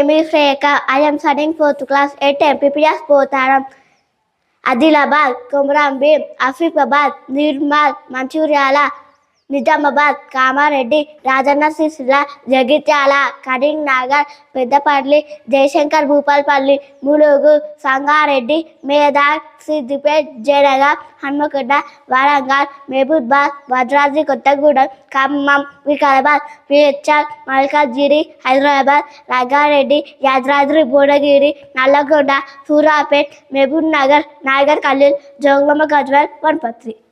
name is Rekha. I am studying 4th class at MPPS Potaram. Adilabad, Komrambim, Afifabad, Nirmal, Manchuriala, Nizamabad, Kamareddy, Rajanna Sisla, Jagitala, Kading Nagar, Pedapalli, Jaishankar Bhupalpalli, Mulugu, Sangareddy, Medak, Siddipet, Jenaga, Hanmakada, Varangal, Mehbooba, Vadraji Kottagudam, Kammam, Vikarabad, PHR, Malkajgiri, Hyderabad, Ragareddy, Yadradri Bodagiri, Nalagonda, Surapet, Mehboob Nagar, Nagar Khalil, Joglama Gajwal, Vanpatri.